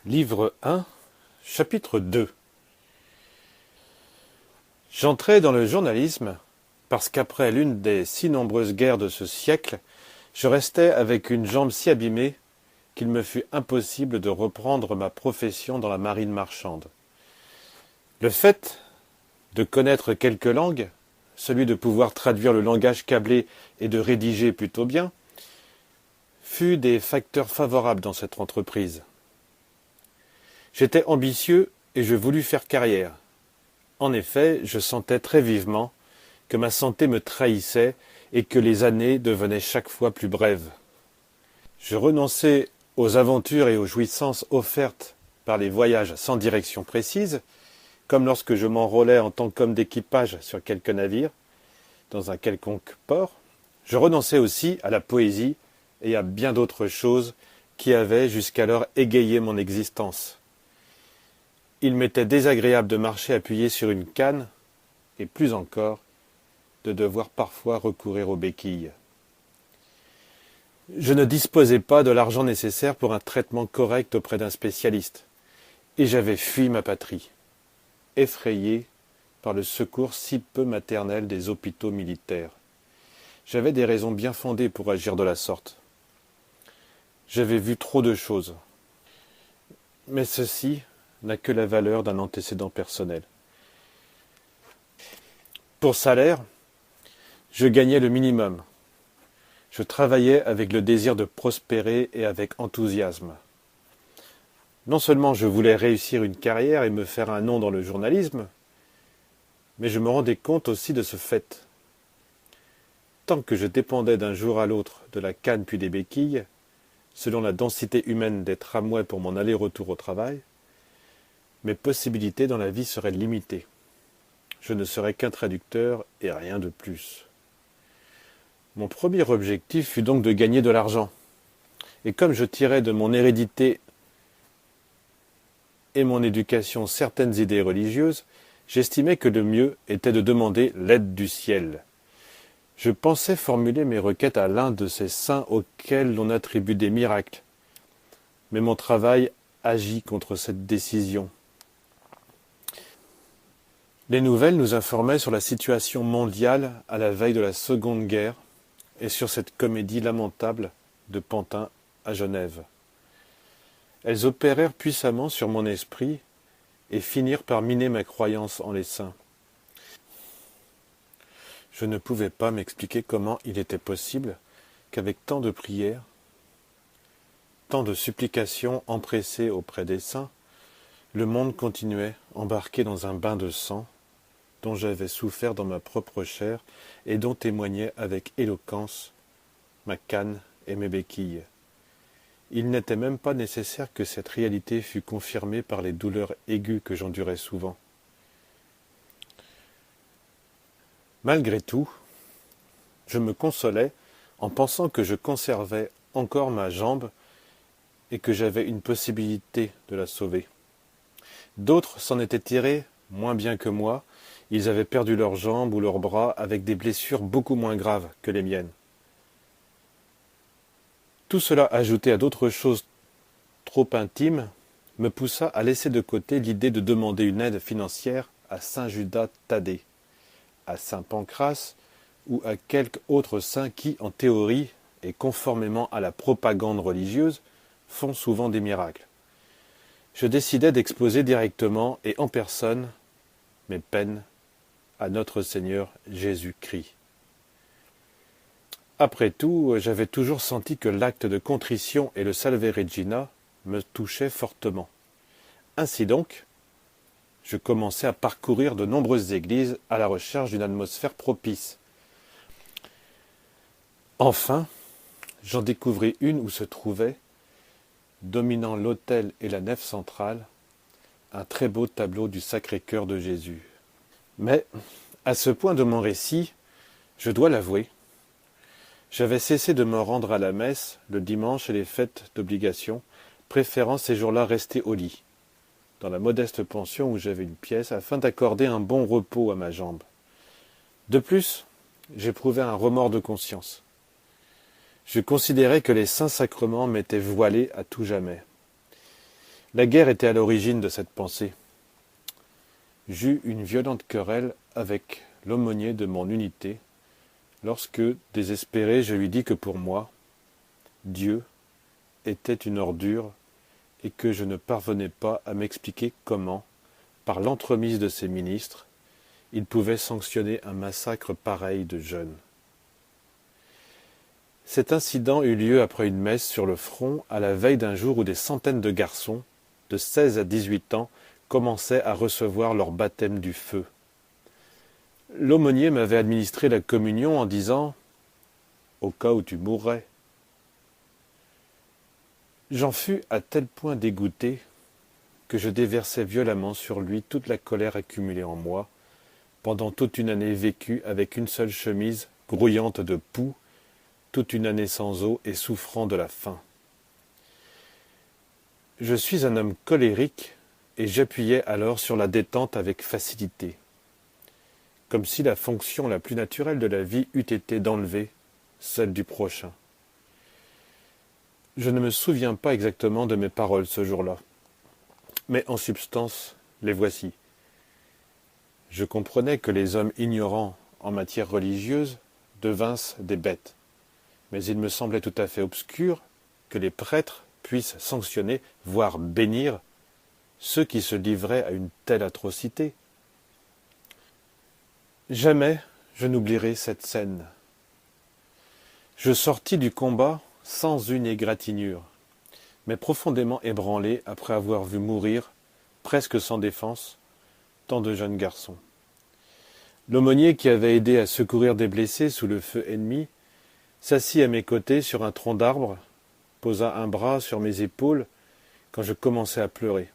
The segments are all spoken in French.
Livre 1, chapitre 2. J'entrai dans le journalisme parce qu'après l'une des si nombreuses guerres de ce siècle, je restais avec une jambe si abîmée qu'il me fut impossible de reprendre ma profession dans la marine marchande. Le fait de connaître quelques langues, celui de pouvoir traduire le langage câblé et de rédiger plutôt bien, fut des facteurs favorables dans cette entreprise. J'étais ambitieux et je voulus faire carrière. En effet, je sentais très vivement que ma santé me trahissait et que les années devenaient chaque fois plus brèves. Je renonçais aux aventures et aux jouissances offertes par les voyages sans direction précise, comme lorsque je m'enrôlais en tant qu'homme d'équipage sur quelque navire, dans un quelconque port. Je renonçais aussi à la poésie et à bien d'autres choses qui avaient jusqu'alors égayé mon existence. Il m'était désagréable de marcher appuyé sur une canne, et plus encore, de devoir parfois recourir aux béquilles. Je ne disposais pas de l'argent nécessaire pour un traitement correct auprès d'un spécialiste, et j'avais fui ma patrie, effrayé par le secours si peu maternel des hôpitaux militaires. J'avais des raisons bien fondées pour agir de la sorte. J'avais vu trop de choses. Mais ceci n'a que la valeur d'un antécédent personnel. Pour salaire, je gagnais le minimum. Je travaillais avec le désir de prospérer et avec enthousiasme. Non seulement je voulais réussir une carrière et me faire un nom dans le journalisme, mais je me rendais compte aussi de ce fait. Tant que je dépendais d'un jour à l'autre de la canne puis des béquilles, selon la densité humaine des tramways pour mon aller-retour au travail, mes possibilités dans la vie seraient limitées. Je ne serais qu'un traducteur et rien de plus. Mon premier objectif fut donc de gagner de l'argent. Et comme je tirais de mon hérédité et mon éducation certaines idées religieuses, j'estimais que le mieux était de demander l'aide du ciel. Je pensais formuler mes requêtes à l'un de ces saints auxquels l'on attribue des miracles. Mais mon travail agit contre cette décision. Les nouvelles nous informaient sur la situation mondiale à la veille de la Seconde Guerre et sur cette comédie lamentable de Pantin à Genève. Elles opérèrent puissamment sur mon esprit et finirent par miner ma croyance en les saints. Je ne pouvais pas m'expliquer comment il était possible qu'avec tant de prières, tant de supplications empressées auprès des saints, le monde continuait embarqué dans un bain de sang dont j'avais souffert dans ma propre chair et dont témoignaient avec éloquence ma canne et mes béquilles. Il n'était même pas nécessaire que cette réalité fût confirmée par les douleurs aiguës que j'endurais souvent. Malgré tout, je me consolais en pensant que je conservais encore ma jambe et que j'avais une possibilité de la sauver. D'autres s'en étaient tirés moins bien que moi. Ils avaient perdu leurs jambes ou leurs bras avec des blessures beaucoup moins graves que les miennes. Tout cela, ajouté à d'autres choses trop intimes, me poussa à laisser de côté l'idée de demander une aide financière à saint Judas Thaddée, à saint Pancrace ou à quelque autre saint qui, en théorie et conformément à la propagande religieuse, font souvent des miracles. Je décidai d'exposer directement et en personne mes peines à notre Seigneur Jésus-Christ. Après tout, j'avais toujours senti que l'acte de contrition et le Salve Regina me touchaient fortement. Ainsi donc, je commençai à parcourir de nombreuses églises à la recherche d'une atmosphère propice. Enfin, j'en découvris une où se trouvait, dominant l'autel et la nef centrale, un très beau tableau du Sacré-Cœur de Jésus. Mais, à ce point de mon récit, je dois l'avouer, j'avais cessé de me rendre à la messe le dimanche et les fêtes d'obligation, préférant ces jours-là rester au lit, dans la modeste pension où j'avais une pièce, afin d'accorder un bon repos à ma jambe. De plus, j'éprouvais un remords de conscience. Je considérais que les saints sacrements m'étaient voilés à tout jamais. La guerre était à l'origine de cette pensée. J'eus une violente querelle avec l'aumônier de mon unité, lorsque, désespéré, je lui dis que pour moi, Dieu était une ordure et que je ne parvenais pas à m'expliquer comment, par l'entremise de ses ministres, il pouvait sanctionner un massacre pareil de jeunes. Cet incident eut lieu après une messe sur le front à la veille d'un jour où des centaines de garçons, de 16 à 18 ans, commençaient à recevoir leur baptême du feu. L'aumônier m'avait administré la communion en disant « Au cas où tu mourrais ». J'en fus à tel point dégoûté que je déversai violemment sur lui toute la colère accumulée en moi, pendant toute une année vécue avec une seule chemise grouillante de poux, toute une année sans eau et souffrant de la faim. Je suis un homme colérique et j'appuyais alors sur la détente avec facilité, comme si la fonction la plus naturelle de la vie eût été d'enlever celle du prochain. Je ne me souviens pas exactement de mes paroles ce jour-là, mais en substance, les voici. Je comprenais que les hommes ignorants en matière religieuse devinssent des bêtes, mais il me semblait tout à fait obscur que les prêtres puissent sanctionner, voire bénir, ceux qui se livraient à une telle atrocité. Jamais je n'oublierai cette scène. Je sortis du combat sans une égratignure, mais profondément ébranlé après avoir vu mourir, presque sans défense, tant de jeunes garçons. L'aumônier qui avait aidé à secourir des blessés sous le feu ennemi s'assit à mes côtés sur un tronc d'arbre, posa un bras sur mes épaules quand je commençai à pleurer,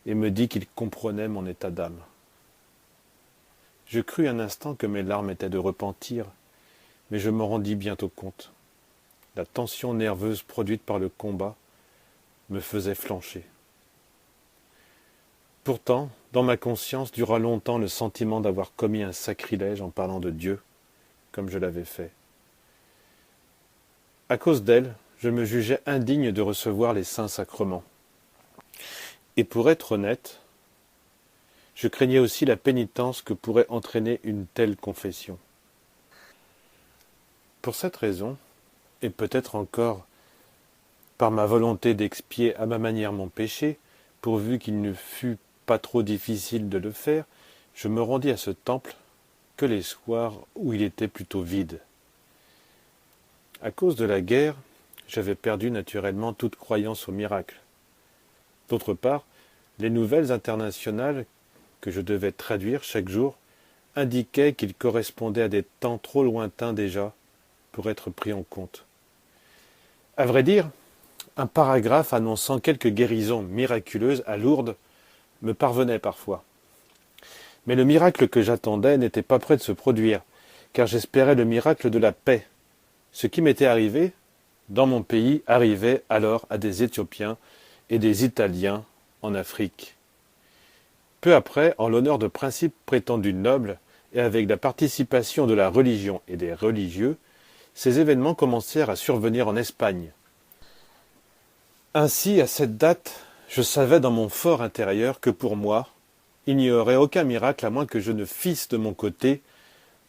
et me dit qu'il comprenait mon état d'âme. Je crus un instant que mes larmes étaient de repentir, mais je me rendis bientôt compte. La tension nerveuse produite par le combat me faisait flancher. Pourtant, dans ma conscience dura longtemps le sentiment d'avoir commis un sacrilège en parlant de Dieu, comme je l'avais fait. À cause d'elle, je me jugeais indigne de recevoir les saints sacrements. Et pour être honnête, je craignais aussi la pénitence que pourrait entraîner une telle confession. Pour cette raison, et peut-être encore par ma volonté d'expier à ma manière mon péché, pourvu qu'il ne fût pas trop difficile de le faire, je me rendis à ce temple que les soirs où il était plutôt vide. À cause de la guerre, j'avais perdu naturellement toute croyance au miracle. D'autre part, les nouvelles internationales que je devais traduire chaque jour indiquaient qu'ils correspondaient à des temps trop lointains déjà pour être pris en compte. À vrai dire, un paragraphe annonçant quelques guérisons miraculeuses à Lourdes me parvenait parfois. Mais le miracle que j'attendais n'était pas près de se produire, car j'espérais le miracle de la paix. Ce qui m'était arrivé, dans mon pays, arrivait alors à des Éthiopiens et des Italiens en Afrique. Peu après, en l'honneur de principes prétendus nobles et avec la participation de la religion et des religieux, ces événements commencèrent à survenir en Espagne. Ainsi, à cette date, je savais dans mon fort intérieur que pour moi, il n'y aurait aucun miracle à moins que je ne fisse de mon côté,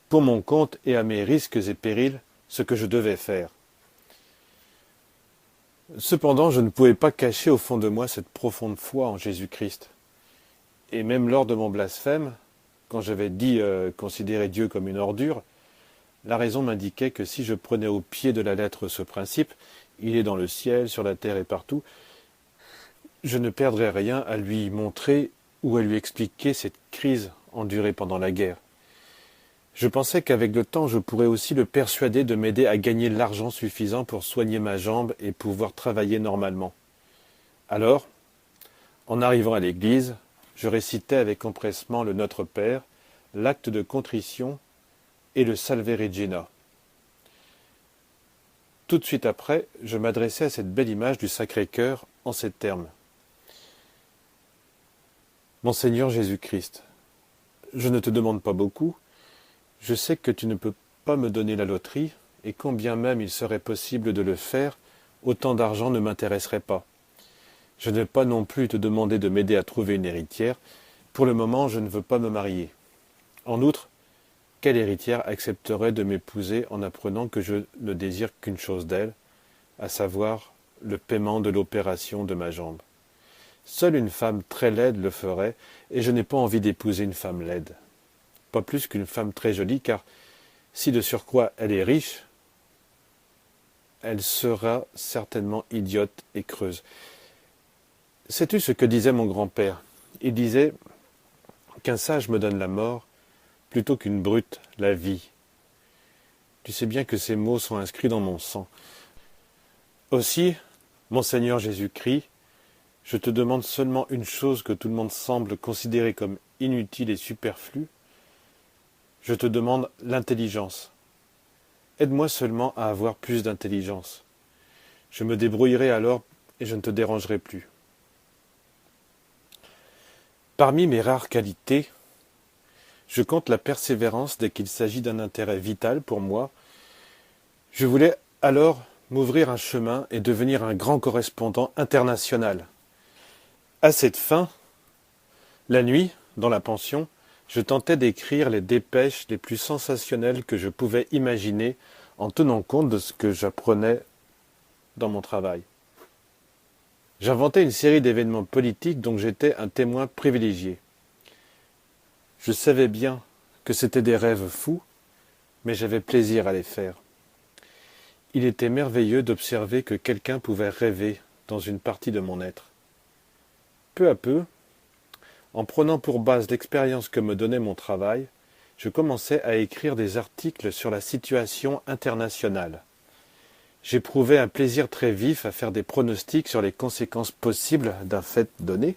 pour mon compte et à mes risques et périls, ce que je devais faire. Cependant, je ne pouvais pas cacher au fond de moi cette profonde foi en Jésus-Christ. Et même lors de mon blasphème, quand j'avais dit considérer Dieu comme une ordure, la raison m'indiquait que si je prenais au pied de la lettre ce principe, il est dans le ciel, sur la terre et partout, je ne perdrais rien à lui montrer ou à lui expliquer cette crise endurée pendant la guerre. Je pensais qu'avec le temps, je pourrais aussi le persuader de m'aider à gagner l'argent suffisant pour soigner ma jambe et pouvoir travailler normalement. Alors, en arrivant à l'église, je récitais avec empressement le Notre Père, l'acte de contrition et le Salve Regina. Tout de suite après, je m'adressai à cette belle image du Sacré-Cœur en ces termes. Mon Seigneur Jésus-Christ, je ne te demande pas beaucoup, je sais que tu ne peux pas me donner la loterie, et combien même il serait possible de le faire, autant d'argent ne m'intéresserait pas. Je ne vais pas non plus te demander de m'aider à trouver une héritière. Pour le moment, je ne veux pas me marier. En outre, quelle héritière accepterait de m'épouser en apprenant que je ne désire qu'une chose d'elle, à savoir le paiement de l'opération de ma jambe? Seule une femme très laide le ferait, et je n'ai pas envie d'épouser une femme laide. Pas plus qu'une femme très jolie, car si de surcroît elle est riche, elle sera certainement idiote et creuse. Sais-tu ce que disait mon grand-père? Il disait qu'un sage me donne la mort plutôt qu'une brute la vie. Tu sais bien que ces mots sont inscrits dans mon sang. Aussi, mon Seigneur Jésus-Christ, je te demande seulement une chose que tout le monde semble considérer comme inutile et superflue. Je te demande l'intelligence. Aide-moi seulement à avoir plus d'intelligence. Je me débrouillerai alors et je ne te dérangerai plus. Parmi mes rares qualités, je compte la persévérance dès qu'il s'agit d'un intérêt vital pour moi. Je voulais alors m'ouvrir un chemin et devenir un grand correspondant international. À cette fin, la nuit, dans la pension, je tentais d'écrire les dépêches les plus sensationnelles que je pouvais imaginer en tenant compte de ce que j'apprenais dans mon travail. J'inventais une série d'événements politiques dont j'étais un témoin privilégié. Je savais bien que c'étaient des rêves fous, mais j'avais plaisir à les faire. Il était merveilleux d'observer que quelqu'un pouvait rêver dans une partie de mon être. Peu à peu, en prenant pour base l'expérience que me donnait mon travail, je commençais à écrire des articles sur la situation internationale. J'éprouvais un plaisir très vif à faire des pronostics sur les conséquences possibles d'un fait donné.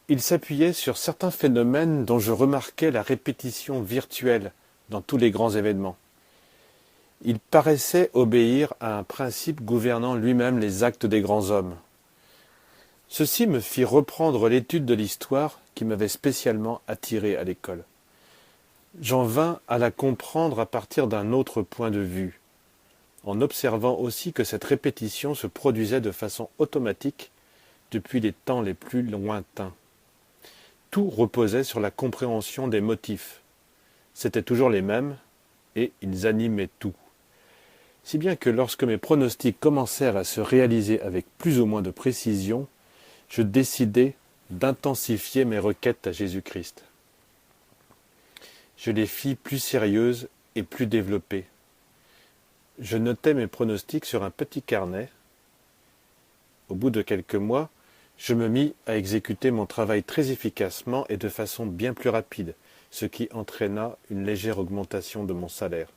Il s'appuyait sur certains phénomènes dont je remarquais la répétition virtuelle dans tous les grands événements. Il paraissait obéir à un principe gouvernant lui-même les actes des grands hommes. Ceci me fit reprendre l'étude de l'histoire qui m'avait spécialement attiré à l'école. J'en vins à la comprendre à partir d'un autre point de vue, en observant aussi que cette répétition se produisait de façon automatique depuis les temps les plus lointains. Tout reposait sur la compréhension des motifs. C'étaient toujours les mêmes, et ils animaient tout. Si bien que lorsque mes pronostics commencèrent à se réaliser avec plus ou moins de précision, je décidai d'intensifier mes requêtes à Jésus-Christ. Je les fis plus sérieuses et plus développées. Je notais mes pronostics sur un petit carnet. Au bout de quelques mois, je me mis à exécuter mon travail très efficacement et de façon bien plus rapide, ce qui entraîna une légère augmentation de mon salaire.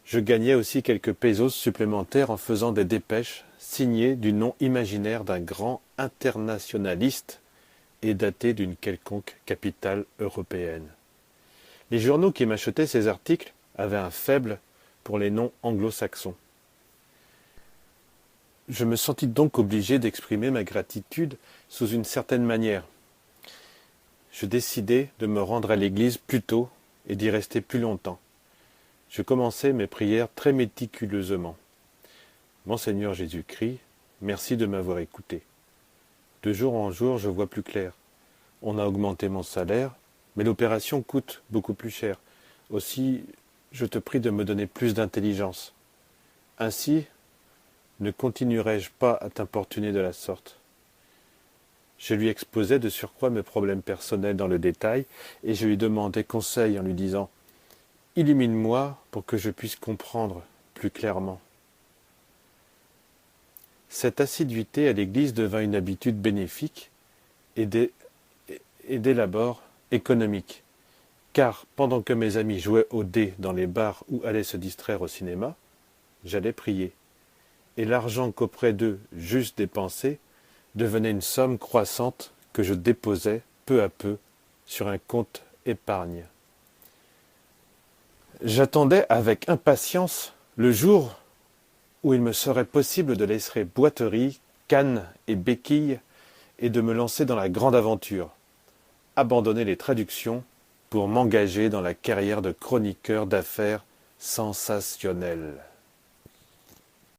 Je gagnais aussi quelques pesos supplémentaires en faisant des dépêches signées du nom imaginaire d'un grand internationaliste et datées d'une quelconque capitale européenne. Les journaux qui m'achetaient ces articles avaient un faible pour les noms anglo-saxons. Je me sentis donc obligé d'exprimer ma gratitude sous une certaine manière. Je décidai de me rendre à l'église plus tôt et d'y rester plus longtemps. Je commençai mes prières très méticuleusement. Mon Seigneur Jésus-Christ, merci de m'avoir écouté. De jour en jour, je vois plus clair. On a augmenté mon salaire, mais l'opération coûte beaucoup plus cher. Aussi, je te prie de me donner plus d'intelligence. Ainsi, ne continuerai-je pas à t'importuner de la sorte. Je lui exposai de surcroît mes problèmes personnels dans le détail, et je lui demandai conseil en lui disant « Illumine-moi pour que je puisse comprendre plus clairement. » Cette assiduité à l'église devint une habitude bénéfique et dès l'abord économique, car pendant que mes amis jouaient aux dés dans les bars ou allaient se distraire au cinéma, j'allais prier, et l'argent qu'auprès d'eux j'eusse dépensé devenait une somme croissante que je déposais peu à peu sur un compte épargne. J'attendais avec impatience le jour où il me serait possible de laisser boiterie, cannes et béquilles et de me lancer dans la grande aventure, abandonner les traductions pour m'engager dans la carrière de chroniqueur d'affaires sensationnel.